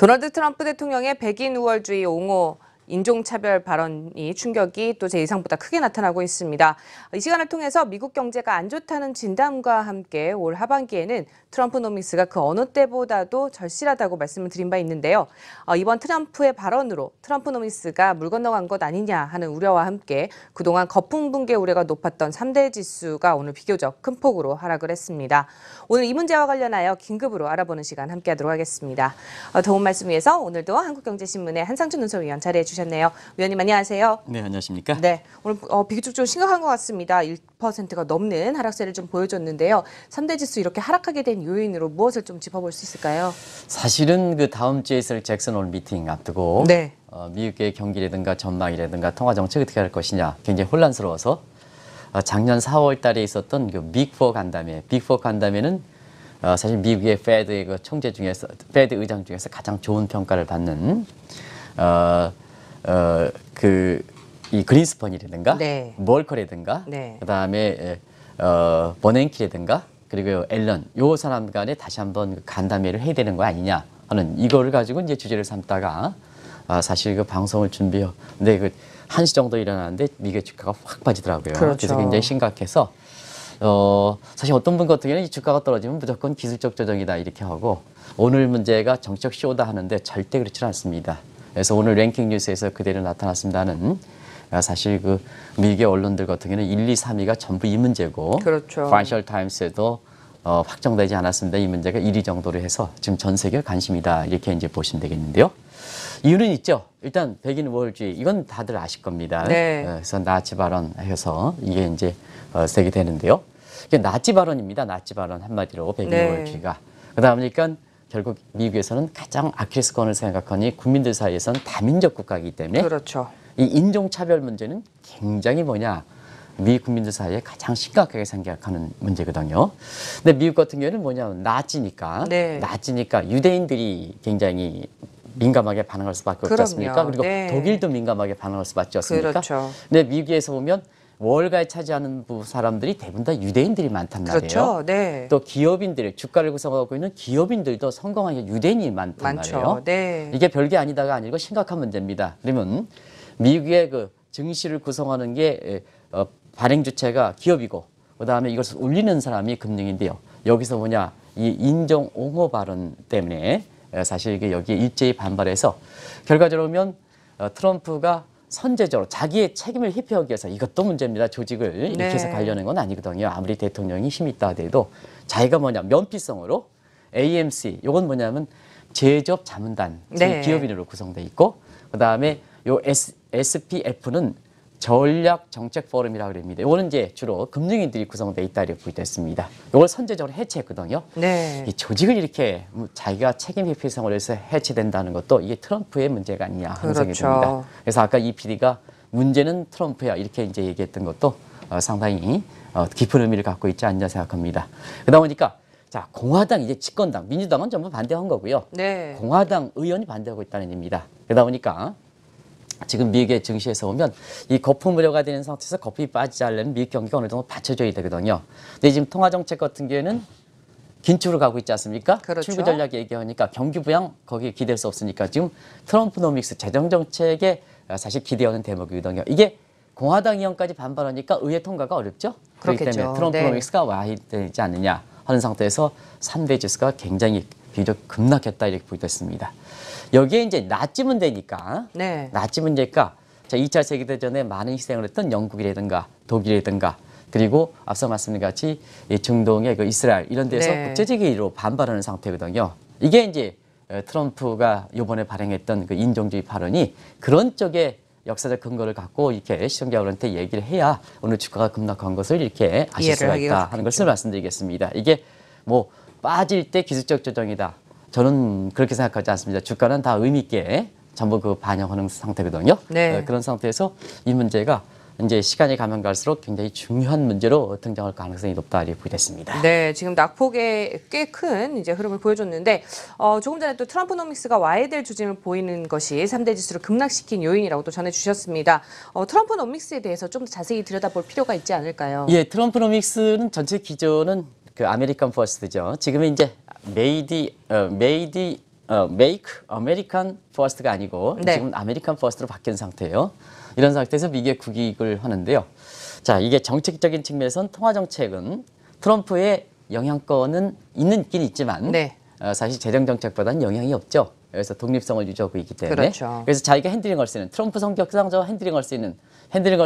도널드 트럼프 대통령의 백인 우월주의 옹호 인종차별 발언이 충격이 또 제 예상보다 크게 나타나고 있습니다. 이 시간을 통해서 미국 경제가 안 좋다는 진단과 함께 올 하반기에는 트럼프노믹스가 그 어느 때보다도 절실하다고 말씀을 드린 바 있는데요. 이번 트럼프의 발언으로 트럼프노믹스가 물 건너간 것 아니냐 하는 우려와 함께 그동안 거품 붕괴 우려가 높았던 3대 지수가 오늘 비교적 큰 폭으로 하락을 했습니다. 오늘 이 문제와 관련하여 긴급으로 알아보는 시간 함께하도록 하겠습니다. 도움 말씀 위해서 오늘도 한국경제신문의 한상준 논설위원 자리해 주셨네요. 위원님 안녕하세요. 네, 안녕하십니까? 네, 오늘 비교적 좀 심각한 것 같습니다. 1%가 넘는 하락세를 좀 보여줬는데요. 3대 지수 이렇게 하락하게 된 요인으로 무엇을 좀 짚어볼 수 있을까요? 사실은 그 다음 주에 있을 잭슨 홀 미팅 앞두고 네. 미국의 경기라든가 전망이라든가 통화 정책 어떻게 할 것이냐 굉장히 혼란스러워서 작년 4월 달에 있었던 그 빅4 간담회, 빅4 간담회는 사실 미국의 페드의 그 총재 중에서 페드 의장 중에서 가장 좋은 평가를 받는 이 그린스펀이라든가 네. 멀커라든가 네. 그다음에 버냉키라든가 그리고 앨런 요 사람 간에 다시 한번 간담회를 해야 되는 거 아니냐 하는 이거를 가지고 이제 주제를 삼다가 사실 그 방송을 준비했는데 그 1시 정도 일어났는데 미국의 주가가 확 빠지더라고요. 그렇죠. 그래서 굉장히 심각해서 사실 어떤 분 같은 경우는 이 주가가 떨어지면 무조건 기술적 조정이다 이렇게 하고 오늘 문제가 정책 쇼다 하는데 절대 그렇지 않습니다. 그래서 오늘 랭킹 뉴스에서 그대로 나타났습니다는 사실 그 미국의 언론들 같은 경우는 1, 2, 3위가 전부 이 문제고 그렇죠. 파이셜 타임스에도 확정되지 않았습니다. 이 문제가 1위 정도로 해서 지금 전 세계 관심이다 이렇게 이제 보시면 되겠는데요. 이유는 있죠. 일단 백인 우월주의 이건 다들 아실 겁니다. 네. 그래서 나치 발언해서 이게 이제 되게 되는데요. 이게 나치 발언입니다. 나치 발언 한마디로 백인 네. 우월주의가. 그러니까 결국 미국에서는 가장 아킬레스건을 생각하니 국민들 사이에서는 다민족 국가이기 때문에 그렇죠. 이 인종차별 문제는 굉장히 미국 국민들 사이에 가장 심각하게 생각하는 문제거든요. 근데 미국 같은 경우는 뭐냐면 나치니까 네. 유대인들이 굉장히 민감하게 반응할 수밖에 없지 그럼요. 않습니까? 그리고 네. 독일도 민감하게 반응할 수밖에 없습니까? 그렇죠. 근데 미국에서 보면 월가에 차지하는 사람들이 대부분 다 유대인들이 많단 말이에요. 그렇죠. 네. 또 기업인들, 주가를 구성하고 있는 기업인들도 성공하게 유대인이 많단 많죠. 말이에요. 네. 이게 별게 아니다가 아니고 심각한 문제입니다. 그러면 미국의 그 증시를 구성하는 게 발행 주체가 기업이고 그다음에 이것을 울리는 사람이 금융인데요. 여기서 이 인종 옹호 발언 때문에 사실 이게 여기에 일제히 반발해서 결과적으로 보면 트럼프가 선제적으로 자기의 책임을 회피하기 위해서 이것도 문제입니다. 조직을 이렇게 해서 가려는 건 아니거든요. 아무리 대통령이 힘이 있다 하더라도 자기가 면피성으로 AMC 이건 뭐냐면 제조업 자문단 네. 기업인으로 구성돼 있고 그다음에 요 SPF는 전략 정책 포럼이라고 합니다. 이거는 이제 주로 금융인들이 구성돼 있다 이렇게 보겠습니다. 이걸 선제적으로 해체했거든요. 네. 이 조직을 이렇게 자기가 책임 회피성으로 해서 해체된다는 것도 이게 트럼프의 문제가 아니냐 하는 생각이 그렇죠. 듭니다. 그래서 아까 이 PD가 문제는 트럼프야 이렇게 이제 얘기했던 것도 상당히 깊은 의미를 갖고 있지 않냐 생각합니다. 그러다 보니까 자 공화당 이제 집권당 민주당은 전부 반대한 거고요. 네. 공화당 의원이 반대하고 있다는 얘기입니다. 그러다 보니까 지금 미국의 증시에서 보면 이 거품 우려가 되는 상태에서 거품이 빠지지 않으려면 미국 경기가 어느 정도 받쳐줘야 되거든요. 근데 지금 통화정책 같은 경우에는 긴축으로 가고 있지 않습니까? 그렇죠. 출구 전략 얘기하니까 경기 부양 거기에 기댈 수 없으니까 지금 트럼프노믹스 재정정책에 사실 기대하는 대목이거든요. 이게 공화당 의원까지 반발하니까 의회 통과가 어렵죠. 그렇기 그렇겠죠. 때문에 트럼프노믹스가 와야 되지 않느냐 하는 상태에서 3대 지수가 굉장히 비교적 급락했다 이렇게 보겠습니다. 여기에 이제 나치 문제니까, 네. 나치 문제가 자 2차 세계대전에 많은 희생을 했던 영국이라든가 독일이라든가 그리고 앞서 말씀드린 같이 이 중동의 그 이스라엘 이런 데서 네. 국제적으로 반발하는 상태거든요. 이게 이제 트럼프가 이번에 발행했던 그 인종주의 발언이 그런 쪽에 역사적 근거를 갖고 이렇게 시청자분한테 얘기를 해야 오늘 주가가 급락한 것을 이렇게 아실 수가 있다 하는 것을 말씀드리겠습니다. 이게 빠질 때 기술적 조정이다. 저는 그렇게 생각하지 않습니다. 주가는 다 의미 있게 전부 반영하는 상태거든요. 네. 그런 상태에서 이 문제가 이제 시간이 가면 갈수록 굉장히 중요한 문제로 등장할 가능성이 높다 이렇게 보겠습니다. 네, 지금 낙폭의 꽤 큰 이제 흐름을 보여줬는데 조금 전에 또 트럼프노믹스가 와야 될 조짐을 보이는 것이 3대 지수를 급락시킨 요인이라고 또 전해주셨습니다. 트럼프노믹스에 대해서 좀 더 자세히 들여다볼 필요가 있지 않을까요? 예, 트럼프노믹스는 전체 기조는 그 아메리칸 퍼스트죠. 지금은 이제 메이드 Make American First가 아니고 네. 지금 아메리칸 퍼스트로 바뀐 상태예요. 이런 상태에서 미국의 국익을 하는데요. 자, 이게 정책적인 측면에서는 통화 정책은 트럼프의 영향권은 있긴 있지만 네. 사실 재정 정책보다는 영향이 없죠. 그래서 독립성을 유지하고 있기 때문에. 그렇죠. 그래서 자기가 핸들링할 수 있는 트럼프 성격상적으로 핸들링할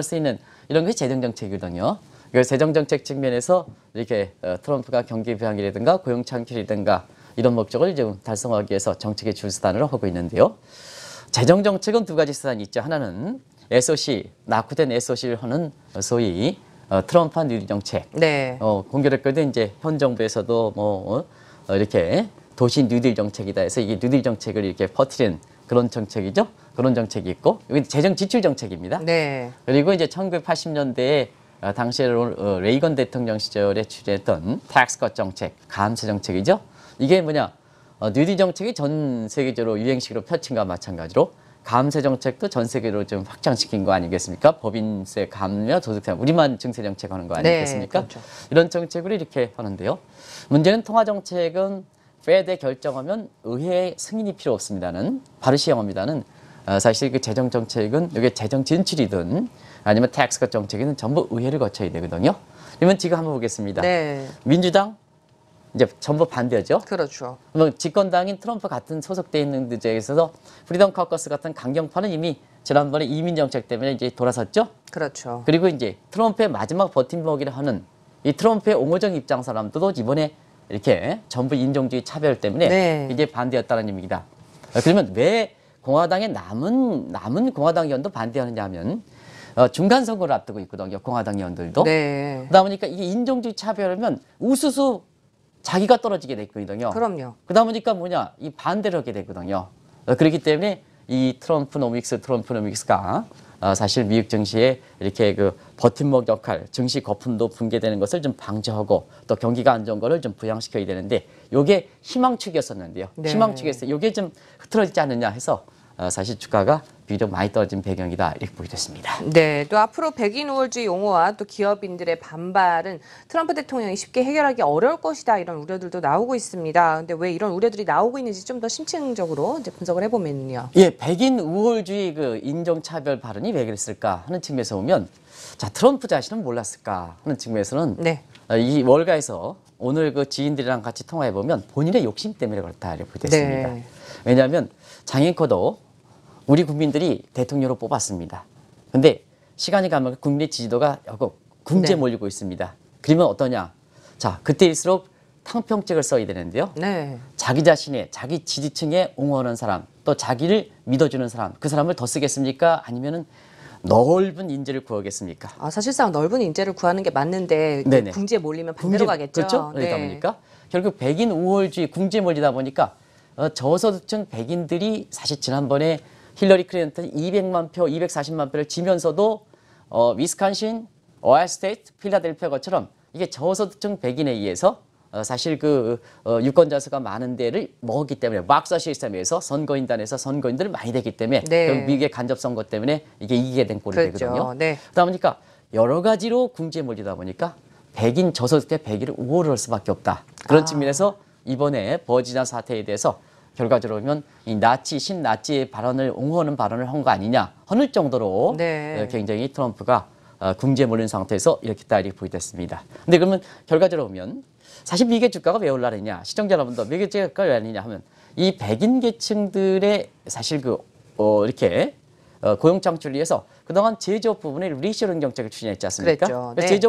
수 있는 이런 게 재정 정책이거든요. 그래서 재정 정책 측면에서 이렇게 트럼프가 경기 부양이라든가 고용 창출이라든가 이런 목적을 좀 달성하기 위해서 정책의 주수단을 하고 있는데요. 재정 정책은 두 가지 수단이 있죠. 하나는 SOC, 낙후된 SOC를 하는 소위 트럼프한 뉴딜 정책. 네. 공교롭게도 이제 현 정부에서도 이렇게 도시 뉴딜 정책이다 해서 이게 뉴딜 정책을 이렇게 퍼뜨리는 그런 정책이죠. 그런 정책이 있고 여기 재정 지출 정책입니다. 네. 그리고 이제 1980년대에 당시에 레이건 대통령 시절에 추진했던 텍스컷 정책, 감세 정책이죠. 이게 뭐냐? 뉴딜 정책이 전 세계적으로 유행식으로 펼친과 마찬가지로 감세 정책도 전 세계로 좀 확장시킨 거 아니겠습니까? 법인세 감면, 소득세, 우리만 증세 정책하는 거 아니겠습니까? 네, 그렇죠. 이런 정책으로 이렇게 하는데요. 문제는 통화 정책은 페드에 결정하면 의회의 승인이 필요 없습니다는 바르시 영어입니다는 사실 그 재정 정책은 이게 재정 진출이든 아니면 텍스컷 정책이든 전부 의회를 거쳐야 되거든요. 그러면 지금 한번 보겠습니다. 네. 민주당 이제 전부 반대죠. 그렇죠. 집권당인 트럼프 같은 소속돼 있는 데에 있어서 프리덤 카커스 같은 강경파는 이미 지난번에 이민 정책 때문에 이제 돌아섰죠. 그렇죠. 그리고 이제 트럼프의 마지막 버팀목이라 하는 이 트럼프의 옹호적 입장 사람들도 이번에 이렇게 전부 인종주의 차별 때문에 네. 이제 반대였다는 의미입니다. 그러면 왜 공화당의 남은 공화당 의원도 반대하느냐 하면 중간 선거를 앞두고 있거든요. 공화당 의원들도. 네. 그러다 보니까 이게 인종주의 차별이면 우수수 자기가 떨어지게 됐거든요. 그럼요. 그러다 보니까 뭐냐 이 반대를 하게 되거든요. 그렇기 때문에 이 트럼프노믹스가 사실 미국 증시에 이렇게 그 버팀목 역할, 증시 거품도 붕괴되는 것을 좀 방지하고 또 경기가 안 좋은 거를 좀 부양시켜야 되는데 요게 희망축이었었는데요. 네. 희망축에서 요게 좀 흐트러지지 않느냐 해서 사실 주가가 비교적 많이 떨어진 배경이다 이렇게 보게 됐습니다. 네, 또 앞으로 백인 우월주의 용어와 또 기업인들의 반발은 트럼프 대통령이 쉽게 해결하기 어려울 것이다 이런 우려들도 나오고 있습니다. 근데 왜 이런 우려들이 나오고 있는지 좀 더 심층적으로 이제 분석을 해보면요. 예, 백인 우월주의 그 인종차별 발언이 왜 그랬을까 하는 측면에서 보면 자 트럼프 자신은 몰랐을까 하는 측면에서는 네. 이 월가에서 오늘 그 지인들이랑 같이 통화해 보면 본인의 욕심 때문에 그렇다 이렇게 보게 됐습니다. 네. 왜냐하면 장앵커도 우리 국민들이 대통령으로 뽑았습니다. 근데 시간이 가면 국민의 지지도가 궁지에 네. 몰리고 있습니다. 그러면 어떠냐? 자, 그때일수록 탕평책을 써야 되는데요. 네. 자기 자신의 자기 지지층에 옹호하는 사람, 또 자기를 믿어주는 사람, 그 사람을 더 쓰겠습니까? 아니면은 넓은 인재를 구하겠습니까? 사실상 넓은 인재를 구하는 게 맞는데 네네. 궁지에 몰리면 반대로 가겠죠. 그렇죠? 그러다 네. 보니까 결국 백인 우월주의 궁지에 몰리다 보니까 저소득층 백인들이 사실 지난번에 힐러리 클린턴 200만 표, 240만 표를 지면서도 위스콘신, 오하이오 스테이트, 필라델피아 것처럼 이게 저소득층 백인에 의해서 사실 그 유권자 수가 많은 데를 먹었기 때문에 막사 시스템에서 선거인단에서 선거인들을 많이 됐기 때문에 네. 결국 미국의 간접 선거 때문에 이게 이기게 된 꼴이 그렇죠. 되거든요. 네. 그러다 보니까 여러 가지로 궁지에 몰리다 보니까 백인 저소득대 백인을 우호를 할 수밖에 없다. 그런 측면에서 이번에 버지니아 사태에 대해서 결과적으로 보면 이 신나치의 발언을 옹호하는 발언을 한 거 아니냐 하는 정도로 네. 굉장히 트럼프가 궁지에 몰린 상태에서 이렇게 보게 됐습니다. 근데 그러면 결과적으로 보면 사실 미국의 주가가 왜 올라가느냐 시청자 여러분도 미국의 주가가 왜 올라가느냐 하면 이 백인 계층들의 사실 이렇게 고용 창출을 위해서 그동안 제조업 부분에 리쇼링 정책을 추진했지 않습니까? 그랬죠. 그래서 네.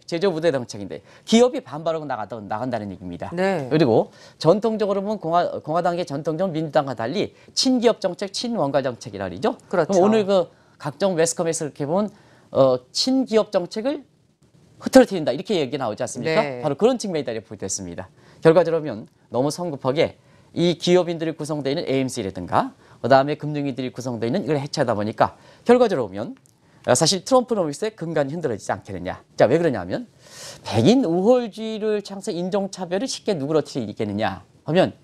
제조업 우대 정책인데 기업이 반발하고 나간다는 얘기입니다. 네. 그리고 전통적으로 보면 공화당의 전통적 민주당과 달리 친기업 정책, 친원가 정책이라 그러죠. 그렇죠. 그럼 오늘 그 각종 매스컴에서 이렇게 보면 친기업 정책을 흐트러뜨린다 이렇게 얘기 나오지 않습니까? 네. 바로 그런 측면이다 이렇게 보게 됐습니다. 결과적으로 보면 너무 성급하게 이 기업인들이 구성되어 있는 AMC라든가 그다음에 금융위들이 구성되어 있는 이걸 해체하다 보니까 결과적으로 보면 사실 트럼프노믹스의 근간이 흔들어지지 않겠느냐. 자, 왜 그러냐면 백인 우월주의를 창서 인종차별을 쉽게 누그러뜨리겠느냐 하면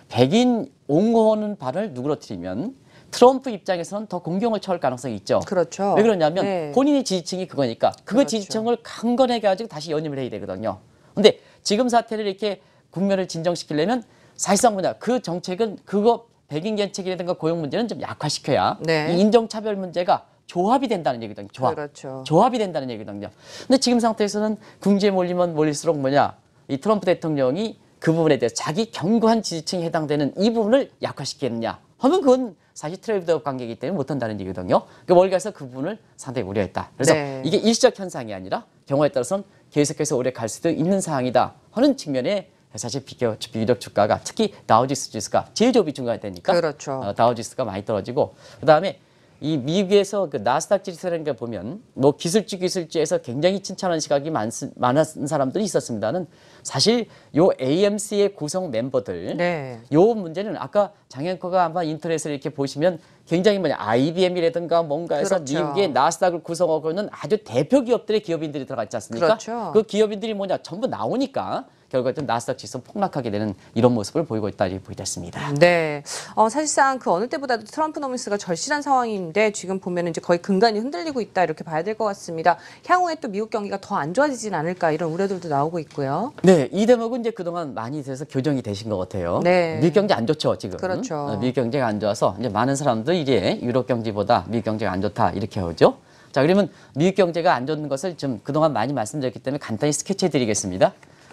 백인 옹호하는 발언을 누그러뜨리면 트럼프 입장에서는 더 공경을 처할 가능성이 있죠. 그렇죠. 왜 그러냐면 네. 본인의 지지층이 그거니까 그 그렇죠. 지지층을 강건해 가지고 다시 연임을 해야 되거든요. 근데 지금 사태를 이렇게 국면을 진정시키려면 사실상 뭐냐 그 정책은 그거 백인 정책이라든가 고용 문제는 좀 약화시켜야 네. 이 인종차별 문제가 조합이 된다는 얘기거든요. 조합. 그렇죠. 조합이 된다는 얘기거든요. 근데 지금 상태에서는 궁지에 몰리면 몰릴수록 뭐냐 이 트럼프 대통령이 그 부분에 대해서 자기 견고한 지지층에 해당되는 이 부분을 약화시키느냐 하면 그건 사실 트레이드 관계이기 때문에 못한다는 얘기거든요. 그러니까 멀리 가서 그 부분을 상당히 우려했다. 그래서 네. 이게 일시적 현상이 아니라 경우에 따라서는 계속해서 오래 갈 수도 있는 상황이다 하는 측면에 사실 비교적 주가가 특히 다우지수 지수가 제일 조업이 중간되니까 그렇죠. 다우지수가 많이 떨어지고 그다음에 이 미국에서 그 나스닥 지수라는 걸 보면 뭐 기술주에서 굉장히 칭찬하는 시각이 많은 사람들이 있었습니다는 사실 요 AMC의 구성 멤버들 네. 요 문제는 아까 장앵커가 아마 인터넷을 이렇게 보시면 굉장히 뭐냐 IBM이라든가 뭔가에서 그렇죠. 미국의 나스닥을 구성하고 있는 아주 대표 기업들의 기업인들이 들어가 있지 않습니까? 그렇죠. 그 기업인들이 뭐냐 전부 나오니까 결과적으로 나스닥 지수 폭락하게 되는 이런 모습을 보이고 있다 이렇게 보이겠습니다. 네. 사실상 그 어느 때보다도 트럼프 노미스가 절실한 상황인데 지금 보면 이제 거의 근간이 흔들리고 있다 이렇게 봐야 될 것 같습니다. 향후에 또 미국 경기가 더 안 좋아지진 않을까 이런 우려들도 나오고 있고요. 네, 이 대목은 이제 그동안 많이 돼서 교정이 되신 것 같아요. 네. 미국 경제 안 좋죠, 지금. 그렇죠. 미국 경제가 안 좋아서 이제 많은 사람들이 이제 유럽 경제보다 미국 경제가 안 좋다 이렇게 하죠. 자, 그러면 미국 경제가 안 좋은 것을 좀 그동안 많이 말씀드렸기 때문에 간단히 스케치해 드리겠습니다.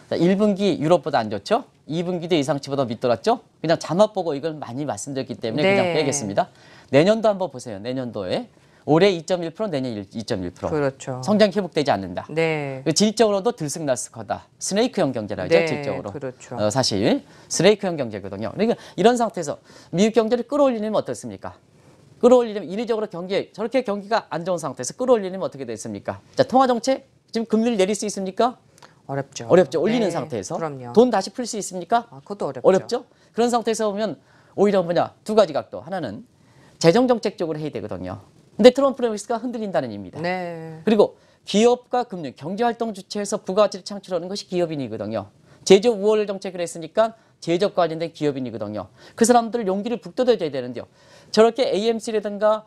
자, 1분기 유럽보다 안 좋죠? 2분기도 예상치보다 밑돌았죠? 그냥 자막 보고 이걸 많이 말씀드렸기 때문에 네. 그냥 빼겠습니다. 내년도 한번 보세요. 내년도에 올해 2.1%, 내년 2.1%. 그렇죠. 성장 회복되지 않는다. 네. 질적으로도 들쑥날쑥하다. 스네이크형 경제라 하죠, 네, 질적으로. 그렇죠. 사실 스네이크형 경제거든요. 그러니까 이런 상태에서 미국 경제를 끌어올리려면 어떻습니까? 끌어올리려면 인위적으로 저렇게 경기가 안 좋은 상태에서 끌어올리려면 어떻게 됐습니까? 자, 통화정책 지금 금리를 내릴 수 있습니까? 어렵죠. 어렵죠. 올리는 네, 상태에서. 그럼요. 돈 다시 풀 수 있습니까? 그것도 어렵죠. 어렵죠. 그런 상태에서 보면 오히려 뭐냐 두 가지 각도. 하나는 재정정책 쪽으로 해야 되거든요. 근데 트럼프 노미스가 흔들린다는 의미입니다. 네. 그리고 기업과 금융, 경제활동 주체에서 부가가치를 창출하는 것이 기업인이거든요. 제조 우월 정책을 했으니까 제조업 관련된 기업인이거든요. 그 사람들 용기를 북돋아줘야 되는데요. 저렇게 AMC라든가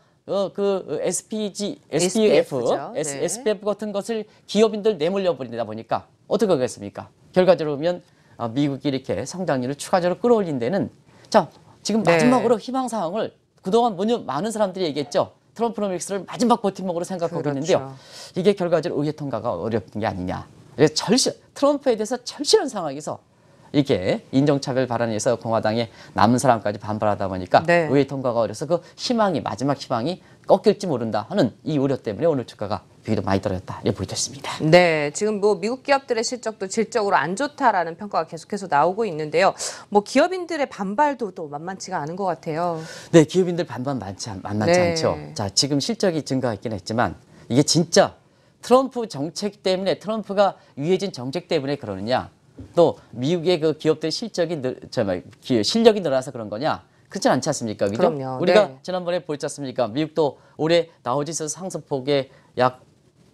SPF, 죠. 네. SPF 같은 것을 기업인들 내몰려 버리다 보니까 어떻게 하겠습니까? 결과적으로 보면 미국이 이렇게 성장률을 추가적으로 끌어올린 데는 자 지금 네. 마지막으로 희망사항을 그동안 많은 사람들이 얘기했죠. 트럼프 노믹스를 마지막 버팀목으로 생각하고 그렇죠. 있는데요. 이게 결과적으로 의회 통과가 어렵은 게 아니냐. 그래서 트럼프에 대해서 절실한 상황에서 이렇게 인종차별 발언에서 공화당의 남은 사람까지 반발하다 보니까 네. 의회 통과가 어려서 그 마지막 희망이 꺾일지 모른다 하는 이 우려 때문에 오늘 주가가 비교적 많이 떨어졌다 이렇게 보여졌습니다. 네, 지금 뭐 미국 기업들의 실적도 질적으로 안 좋다라는 평가가 계속해서 나오고 있는데요. 뭐 기업인들의 반발도 또 만만치가 않은 것 같아요. 네, 기업인들 반반 만만치 네. 않죠. 자, 지금 실적이 증가했긴 했지만 이게 진짜 트럼프 정책 때문에 트럼프가 유해진 정책 때문에 그러느냐 또 미국의 그 기업들 실력이 늘어나서 그런 거냐 그렇지 않지 않습니까? 그죠? 그럼요. 우리가 네. 지난번에 보지 않습니까? 미국도 올해 다우지수 상승폭의 약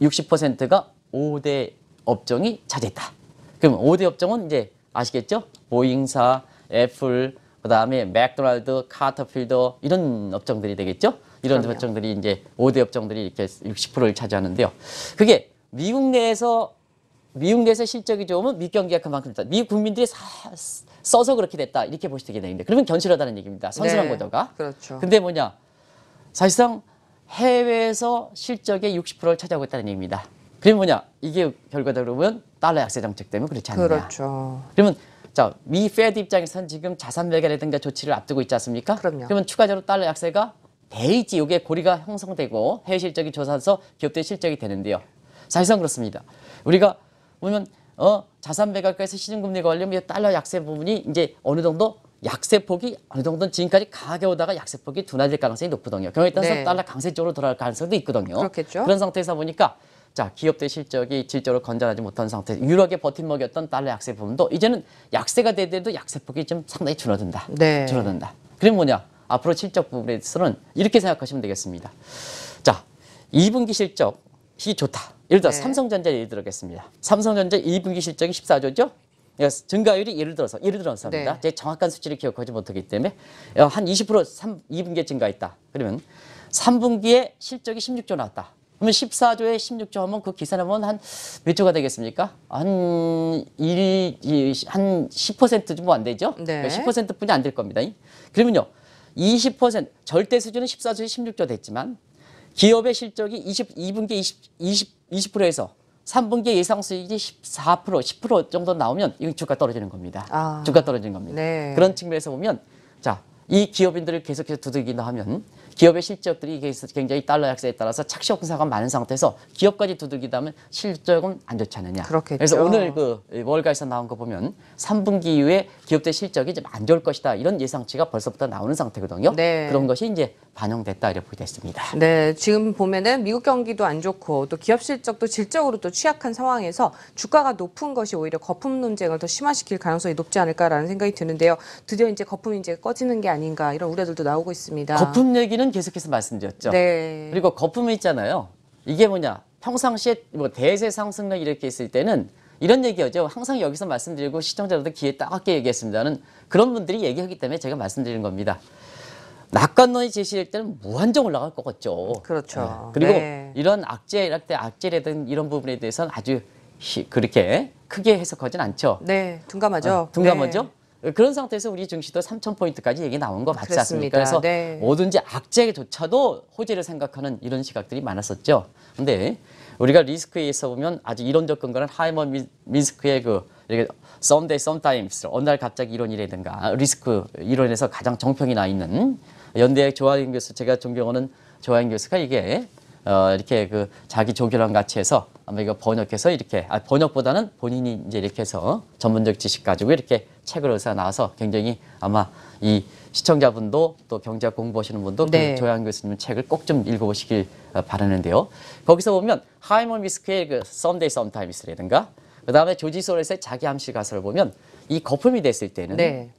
60%가 5대 업종이 차지했다. 그럼 5대 업종은 이제 아시겠죠? 보잉사, 애플, 그다음에 맥도날드, 카터필더 이런 업종들이 되겠죠? 이런 그럼요. 업종들이 이제 5대 업종들이 이렇게 60%를 차지하는데요. 그게 미국 내에서 실적이 좋으면 미국 경기가 그만큼 됐다. 미국 국민들이 써서 그렇게 됐다. 이렇게 보시게 되는데 그러면 견실하다는 얘기입니다. 선순환 네, 구도가. 그렇죠. 근데 뭐냐? 사실상 해외에서 실적의 60%를 차지하고 있다는 얘기입니다. 그러면 뭐냐? 이게 결과적으로 보면 달러 약세 정책 때문에 그렇지 않느냐. 그렇죠. 그러면 자, 미 페드 입장에서는 지금 자산 매각이라든가 조치를 앞두고 있지 않습니까? 그럼요. 그러면 추가적으로 달러 약세가 돼있지. 이게 고리가 형성되고 해외 실적이 조사해서 기업들 실적이 되는데요. 사실상 그렇습니다. 우리가 보면 자산 매각에서 시중금리가 올리면 달러 약세 부분이 이제 어느 정도 약세폭이 어느 정도는 지금까지 강하게 오다가 약세폭이 둔화될 가능성이 높거든요. 경우에 따라서 네. 달러 강세 쪽으로 돌아갈 가능성도 있거든요. 그렇겠죠. 그런 상태에서 보니까 자 기업들 실적이 질적으로 건전하지 못한 상태, 유럽의 버팀목이었던 달러 약세 부분도 이제는 약세가 되더라도 약세폭이 좀 상당히 줄어든다. 네. 줄어든다. 그럼 뭐냐? 앞으로 실적 부분에 대해서는 이렇게 생각하시면 되겠습니다. 자, 2분기 실적이 좋다. 예를 들어 네. 삼성전자 예를 들겠습니다. 삼성전자 2분기 실적이 14조죠? 증가율이 예를 들어서입니다. 네. 제 정확한 수치를 기억하지 못하기 때문에 한 20% 2분기에 증가했다. 그러면 3분기에 실적이 16조 나왔다. 그러면 14조에 16조 하면 그 계산하면 한 몇 조가 되겠습니까? 한 10% 정도 안 되죠? 네. 10%뿐이 안 될 겁니다. 그러면요. 20% 절대 수준은 14조에 16조 됐지만 기업의 실적이 2분기에 20%에서 3분기에 예상 수익이 14%, 10% 정도 나오면 이건 주가 떨어지는 겁니다. 주가 떨어지는 겁니다. 네. 그런 측면에서 보면 자, 이 기업인들을 계속해서 두들긴다 하면 기업의 실적들이 굉장히 달러 약세에 따라서 착시 형사가 많은 상태에서 기업까지 두들기다 하면 실적은 안 좋지 않느냐. 그렇겠죠. 그래서 오늘 그 월가에서 나온 거 보면 3분기 이후에 기업들 실적이 좀 안 좋을 것이다. 이런 예상치가 벌써부터 나오는 상태거든요. 네. 그런 것이 이제 반영됐다 이렇게 보게 됐습니다. 네, 지금 보면은 미국 경기도 안 좋고 또 기업 실적도 질적으로 또 취약한 상황에서 주가가 높은 것이 오히려 거품 논쟁을 더 심화시킬 가능성이 높지 않을까라는 생각이 드는데요. 드디어 이제 거품이 이제 꺼지는 게 아닌가 이런 우려들도 나오고 있습니다. 거품 얘기는 계속해서 말씀드렸죠. 네. 그리고 거품이 있잖아요. 이게 뭐냐? 평상시에 뭐 대세 상승률 이렇게 있을 때는 이런 얘기하죠. 항상 여기서 말씀드리고 시청자들도 귀에 따갑게 얘기했습니다는 그런 분들이 얘기하기 때문에 제가 말씀드리는 겁니다. 낙관론이 제시될 때는 무한정 올라갈 것 같죠. 그렇죠. 네. 그리고 네. 이런 악재라든 이런 부분에 대해서는 아주 그렇게 크게 해석하진 않죠. 네, 둔감하죠. 둔감하죠. 그런 상태에서 우리 증시도 3,000포인트까지 얘기 나온 거 맞지 않습니까? 그래서 네. 뭐든지 악재조차도 호재를 생각하는 이런 시각들이 많았었죠. 근데 우리가 리스크에서 보면 아주 이론적 근거는 하이먼 미스크의 이렇게 someday, sometimes 어느 날 갑자기 이론이라든가 리스크 이론에서 가장 정평이 나 있는 연대의 조하영 교수, 제가 존경하는 조하영 교수가 이게 이렇게 그 자기 조교랑 같이 해서 아마 이거 번역해서 이렇게 번역보다는 본인이 이제 이렇게 해서 전문적 지식 가지고 이렇게 책을 써서 나와서 굉장히 아마 이 시청자분도 또 경제학 공부하시는 분도 네. 그 조하영 교수님 책을 꼭 좀 읽어보시길 바라는데요. 거기서 보면 하이먼 미스크의 그 Someday Sometimes라든가 그다음에 조지 소렛의 자기 암시 가설을 보면 이 거품이 됐을 때는 네.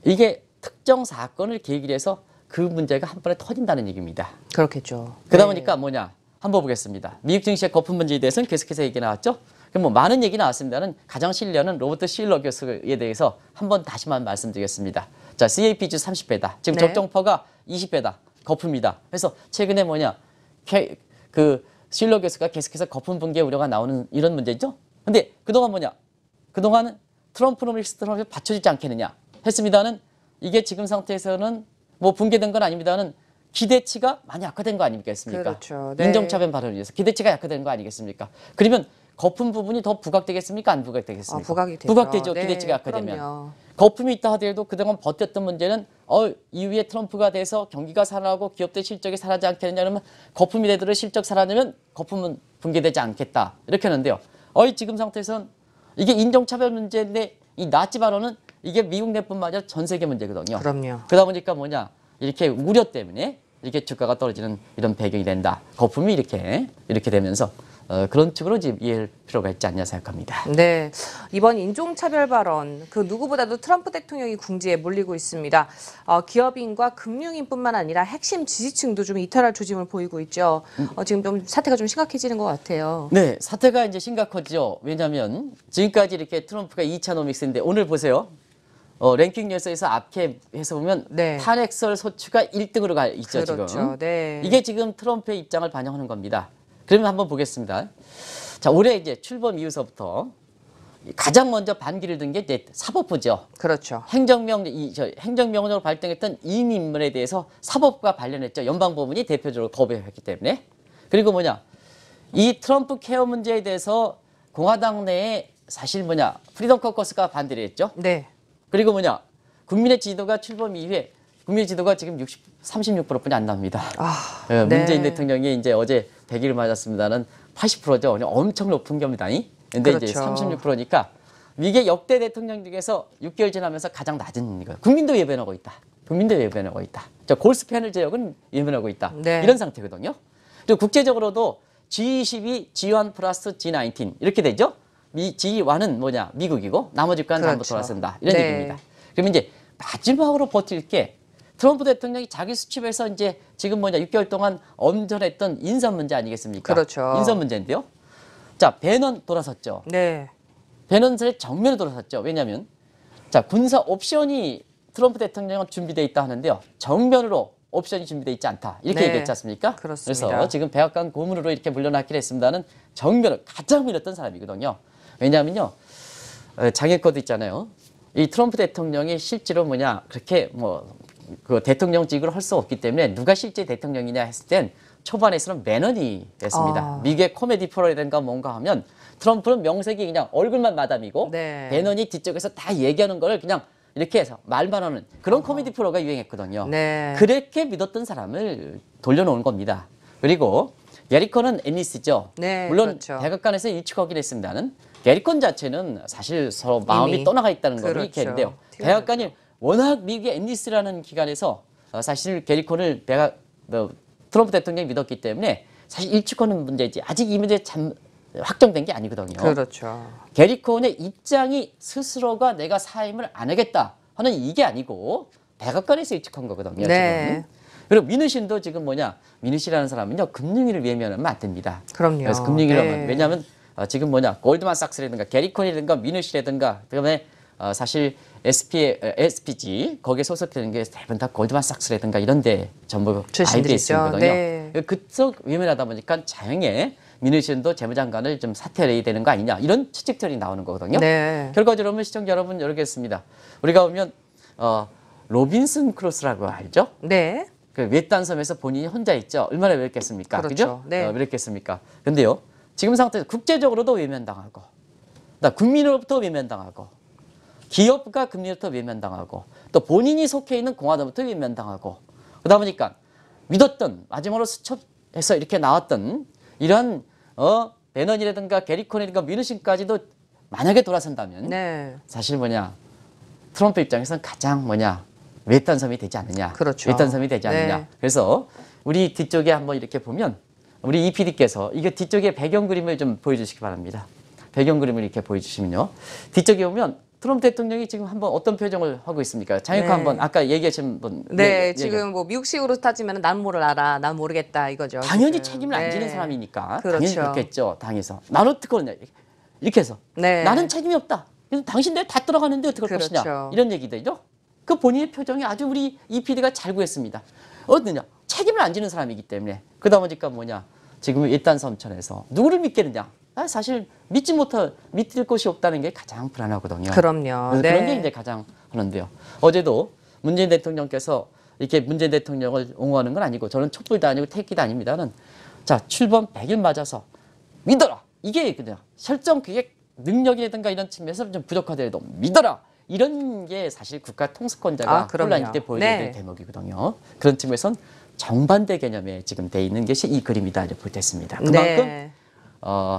이게 특정 사건을 계기로 해서 그 문제가 한 번에 터진다는 얘기입니다. 그렇겠죠. 그러다 네. 보니까 뭐냐 한번 보겠습니다. 미국 증시의 거품 문제에 대해서는 계속해서 얘기 나왔죠. 그럼 뭐 많은 얘기 나왔습니다는 가장 신뢰하는 로버트 실러 교수에 대해서 한번 다시만 말씀드리겠습니다. 자, CAP주 30배다. 지금 네. 적정퍼가 20배다. 거품이다. 그래서 최근에 뭐냐 그 실러 교수가 계속해서 거품 붕괴 우려가 나오는 이런 문제죠. 근데 그동안 뭐냐? 그동안은 트럼프는 받쳐주지 않겠느냐 했습니다는 이게 지금 상태에서는 뭐 붕괴된 건 아닙니다는 기대치가 많이 악화된 거 아니겠습니까? 그렇죠. 네. 인종차별 발언을 위해서 기대치가 약화된 거 아니겠습니까? 그러면 거품 부분이 더 부각되겠습니까? 안 부각되겠습니까? 부각이 되죠. 부각되죠. 네, 기대치가 약화되면. 그럼요. 거품이 있다 하더라도 그동안 버텼던 문제는 이후에 트럼프가 돼서 경기가 살아나고 기업들 실적이 사라지지 않겠느냐 그러면 거품이 되더라도 실적 살아나면 거품은 붕괴되지 않겠다. 이렇게 하는데요. 지금 상태에서는 이게 인종차별 문제인데 이 나치 발언은 이게 미국 내뿐만 아니라 전 세계 문제거든요. 그럼요. 그러다 보니까 뭐냐 이렇게 우려 때문에 이렇게 주가가 떨어지는 이런 배경이 된다. 거품이 이렇게 되면서 그런 측으로 이제 이해할 필요가 있지 않냐 생각합니다. 네, 이번 인종차별 발언 그 누구보다도 트럼프 대통령이 궁지에 몰리고 있습니다. 기업인과 금융인뿐만 아니라 핵심 지지층도 좀 이탈할 조짐을 보이고 있죠. 지금 좀 사태가 좀 심각해지는 것 같아요. 네, 사태가 이제 심각하죠. 왜냐하면 지금까지 이렇게 트럼프가 2차 노믹스인데 오늘 보세요. 랭킹 뉴스에서 앞에서 보면 네. 탄핵설 소추가 1등으로 가 있죠. 그렇죠. 지금. 네. 이게 지금 트럼프의 입장을 반영하는 겁니다. 그러면 한번 보겠습니다. 자, 올해 이제 출범 이후서부터 가장 먼저 반기를 든 게 이제 사법부죠. 그렇죠. 행정명령으로 발동했던 이민물에 대해서 사법부가 발령했죠. 연방법원이 대표적으로 거부했기 때문에. 그리고 이 트럼프 케어 문제에 대해서 공화당 내에 사실 프리덤 커커스가 반대를 했죠. 네. 그리고 국민의 지도가 출범 이후에 국민의 지도가 지금 36%뿐이 안 납니다. 네. 문재인 대통령이 이제 어제 100일을 맞았습니다는 80%죠. 엄청 높은 겁니다. 근데 그렇죠. 이제 36%니까 이게 역대 대통령 중에서 6개월 지나면서 가장 낮은 거예요. 국민도 외면하고 있다. 국민도 외면하고 있다. 골스 패널 지역은 외면하고 있다. 네. 이런 상태거든요. 그리고 국제적으로도 G22, G1 플러스 G19 이렇게 되죠. G1은 미국이고 나머지 국가는 전부 그렇죠. 돌아선다. 이런 네. 얘기입니다. 그러면 이제 마지막으로 버틸 게 트럼프 대통령이 자기 수첩에서 이제 지금 6개월 동안 엄전했던 인선 문제 아니겠습니까? 그렇죠. 인선 문제인데요. 자, 배넌 돌아섰죠. 네. 배넌설의 정면에 돌아섰죠. 왜냐하면 자, 군사 옵션이 트럼프 대통령은 준비되어 있다 하는데요. 정면으로 옵션이 준비되어 있지 않다. 이렇게 네. 얘기했지 않습니까? 그렇습니다. 그래서 지금 백악관 고문으로 이렇게 물러나기로 했습니다는 정면을 가장 밀었던 사람이거든요. 왜냐하면요. 장애권도 있잖아요. 이 트럼프 대통령이 실제로 그렇게 그 대통령직을 할 수 없기 때문에 누가 실제 대통령이냐 했을 땐 초반에서는 매너니 됐습니다. 미국의 코미디 프로라든가 뭔가 하면 트럼프는 명색이 그냥 얼굴만 마담이고 네. 매너니 뒤쪽에서 다 얘기하는 걸 그냥 이렇게 해서 말만 하는 그런 코미디 프로가 유행했거든요. 네. 그렇게 믿었던 사람을 돌려놓은 겁니다. 그리고 게리콘은 앤리스죠. 네, 물론 그렇죠. 백악관에서 일축하긴 했습니다는 게리콘 자체는 사실 서로 마음이 이미. 떠나가 있다는 걸 그렇죠. 이렇게 했는데요. 티가 백악관이 워낙 미국의 앤리스라는 기관에서 사실 게리콘을 트럼프 대통령이 믿었기 때문에 사실 일축하는 문제지 아직 이 문제 참 확정된 게 아니거든요. 그렇죠. 게리콘의 입장이 스스로가 내가 사임을 안 하겠다 하는 이게 아니고 백악관에서 일축한 거거든요. 네. 지금. 그리고 민우신도 지금 민우시라는 사람은요 금융위를 외면하면 안 됩니다. 그럼요. 그래서 금융위를 네. 왜냐하면 지금 골드만삭스라든가 게리콘이라든가 민우시라든가 그다음에 사실 SPG 거기에 소속되는 게 대부분 다 골드만삭스라든가 이런데 전부 가입돼 출신들이죠. 있거든요. 네. 그쪽 외면하다 보니까 자영의 민우신도 재무장관을 좀 사퇴해야 되는 거 아니냐 이런 추측들이 나오는 거거든요. 네. 결과적으로 보면 시청자 여러분 모르겠습니다. 우리가 보면 로빈슨 크루소라고 알죠? 네. 그 외딴 섬에서 본인이 혼자 있죠. 얼마나 외롭겠습니까? 그렇죠. 그죠? 네. 외롭겠습니까? 근데요. 지금 상태에서 국제적으로도 외면당하고 국민으로부터 외면당하고 기업가 금리로부터 외면당하고 또 본인이 속해 있는 공화당부터 외면당하고 그러다 보니까 믿었던 마지막으로 수첩에서 이렇게 나왔던 이런 배넌이라든가 게리콘이라든가 민우신까지도 만약에 돌아선다면 네. 사실 트럼프 입장에서는 가장 외딴 섬이 되지 않느냐. 그렇죠. 외딴 섬이 되지 않느냐. 네. 그래서 우리 뒤쪽에 한번 이렇게 보면 우리 이 PD께서 이게 뒤쪽에 배경 그림을 좀 보여주시기 바랍니다. 배경 그림을 이렇게 보여주시면요. 뒤쪽에 보면 트럼프 대통령이 지금 한번 어떤 표정을 하고 있습니까? 장혁화 네. 한번 아까 얘기하신 분. 네, 지금 미국식으로 따지면 난 뭐를 알아, 난 모르겠다 이거죠. 당연히 지금. 책임을 안 네. 지는 사람이니까 그렇죠. 당연히 그렇겠죠. 당에서 나는 어떻게 하느냐 이렇게 해서 네. 나는 책임이 없다. 그래서 당신들 다 들어가는데 어떻게 할 그렇죠. 것이냐 이런 얘기들이죠. 그 본인의 표정이 아주 우리 이 PD가 잘 구했습니다. 어떠냐 책임을 안 지는 사람이기 때문에 그러다 보니까 지금 일단 섬천에서 누구를 믿겠느냐. 사실 믿을 곳이 없다는 게 가장 불안하거든요. 그럼요. 그래서 네. 그런 게 이제 가장 하는데요. 어제도 문재인 대통령께서 이렇게 문재인 대통령을 옹호하는 건 아니고 저는 촛불도 아니고 태극기도 아닙니다는 자 출범 100일 맞아서 믿어라. 이게 그냥 설정 그게 능력이라든가 이런 측면에서 좀 부족하더라도 믿어라. 이런 게 사실 국가 통수권자가 그럼요. 혼란일 때 보여줘야 될 네. 대목이거든요. 그런 측면에선 정반대 개념에 지금 돼 있는 것이 이 그림이다 이렇게 볼 때 있습니다. 그만큼 네.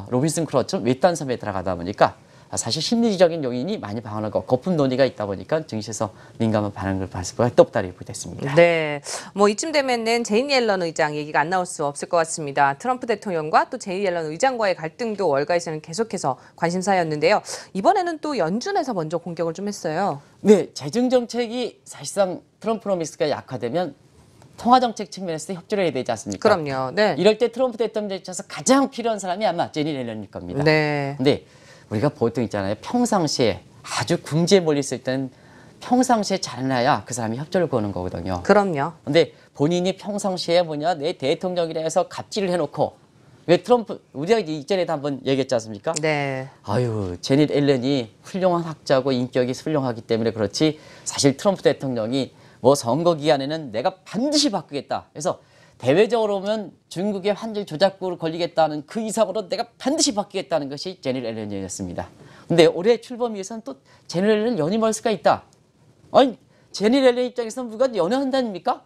로빈슨 크루소처럼 외딴 섬에 들어가다 보니까 사실 심리적인 요인이 많이 방어하고 거품 논의가 있다 보니까 증시에서 민감한 반응을 받을 수밖에 없다 이렇게 볼 때 있습니다. 네, 이쯤 되면은 제니 옐런 의장 얘기가 안 나올 수 없을 것 같습니다. 트럼프 대통령과 또 제니 옐런 의장과의 갈등도 월가에서는 계속해서 관심사였는데요. 이번에는 또 연준에서 먼저 공격을 좀 했어요. 네, 재정 정책이 사실상 트럼프 프로미스가 약화되면 통화 정책 측면에서 협조를 해야 되지 않습니까? 그럼요. 네. 이럴 때 트럼프 대통령에 있어서 가장 필요한 사람이 아마 제니 옐런일 겁니다. 네. 근데 우리가 보통 있잖아요. 평상시에 아주 궁지에 몰려 있을 때는 평상시에 잘해놔야 그 사람이 협조를 구하는 거거든요. 그럼요. 근데 본인이 평상시에 내 대통령이라 해서 갑질을 해놓고 왜 트럼프 우리가 이전에도 한번 얘기했지 않습니까? 네. 아유 제니 앨런이 훌륭한 학자고 인격이 훌륭하기 때문에 그렇지 사실 트럼프 대통령이 선거 기간에는 내가 반드시 바꾸겠다. 그래서 대외적으로 보면 중국의 환율 조작구를 걸리겠다는 그 이상으로 내가 반드시 바뀌겠다는 것이 제니 앨런이었습니다. 근데 올해 출범 위해서는 또 제니 앨런 연임 할 수가 있다. 아니 제니 앨런 입장에서는 누가 연애한다니까?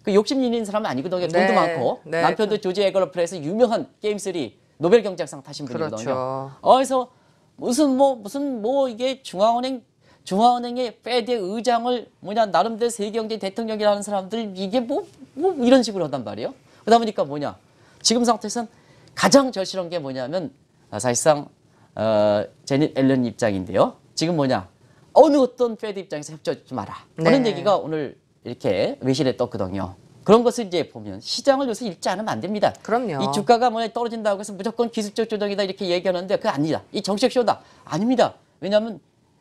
그 욕심 있는 사람은 아니거든요. 네. 돈도 많고 네. 남편도 조지 에거러프에서 유명한 게임3 노벨 경제학상 타신 분이거든요. 그렇죠. 그래서 무슨 이게 중앙은행의 페드의 의장을 나름대로 세계경제 대통령이라는 사람들 이게 이런 식으로 한단 말이에요. 그러다 보니까 지금 상태에서는 가장 절실한 게 뭐냐면 사실상 제니 앨런 입장인데요. 지금 어느 어떤 페드 입장에서 협조 좀 하라. 그런 네. 얘기가 오늘 이렇게 외신에 떴거든요. 그런 것을 이제 보면 시장을 요새 읽지 않으면 안 됩니다. 그럼요. 이 주가가 떨어진다고 해서 무조건 기술적 조정이다 이렇게 얘기하는데 그게 아니다. 이 정책 쇼다. 아닙니다. 왜냐하면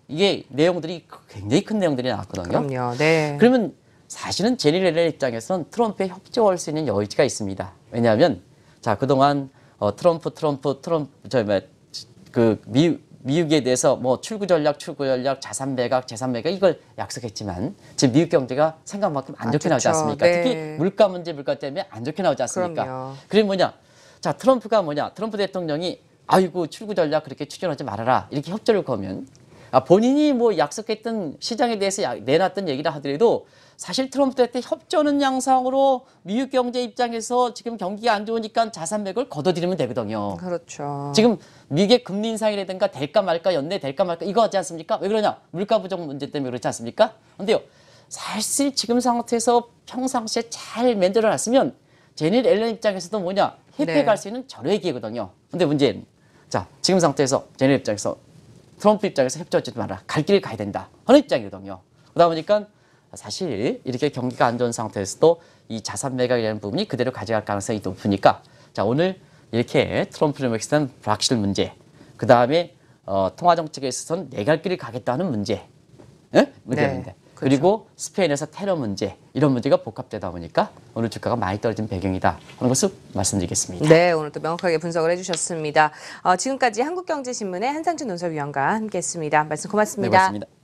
이게 내용들이 굉장히 큰 내용들이 나왔거든요. 그럼요. 네. 그러면 사실은 제니 렐렌 입장에서는 트럼프에 협조할 수 있는 여지가 있습니다. 왜냐하면 자 그동안 트럼프 미국에 대해서 뭐 출구 전략, 자산 매각 이걸 약속했지만 지금 미국 경제가 생각만큼 안 좋게 나오지 않습니까? 네. 특히 물가 때문에 안 좋게 나오지 않습니까? 그럼요. 그게 뭐냐? 자 트럼프 대통령이 아이고 출구 전략 그렇게 추진하지 말아라 이렇게 협조를 거면 본인이 뭐 약속했던 시장에 대해서 내놨던 얘기를 하더라도 사실 트럼프한테 협조하는 양상으로 미국 경제 입장에서 지금 경기가 안 좋으니까 자산 매각을 걷어들이면 되거든요. 그렇죠. 지금 미국의 금리 인상이라든가 될까 말까 연내 될까 말까 이거 하지 않습니까? 왜 그러냐? 물가 부족 문제 때문에 그렇지 않습니까? 근데요. 사실 지금 상태에서 평상시에 잘 만들어 놨으면 제니 앨런 입장에서도 뭐냐? 혜택할 수 있는 절호의 기회거든요. 근데 문제는 자, 지금 상태에서 제니 입장에서 트럼프 입장에서 협조하지 마라. 갈 길을 가야 된다. 하는 입장이거든요. 그러다 보니까 사실 이렇게 경기가 안 좋은 상태에서도 이 자산 매각이라는 부분이 그대로 가져갈 가능성이 높으니까 자 오늘 이렇게 트럼프를 맥스한 불확실 문제 그 다음에 통화 정책에 있어서는 내 갈 길을 가겠다는 문제 문제인데 네, 그렇죠. 그리고 스페인에서 테러 문제 이런 문제가 복합되다 보니까 오늘 주가가 많이 떨어진 배경이다 하는 것을 말씀드리겠습니다. 네, 오늘 또 명확하게 분석을 해주셨습니다. 지금까지 한국경제신문의 한상준 논설위원과 함께했습니다. 말씀 고맙습니다. 네, 고맙습니다.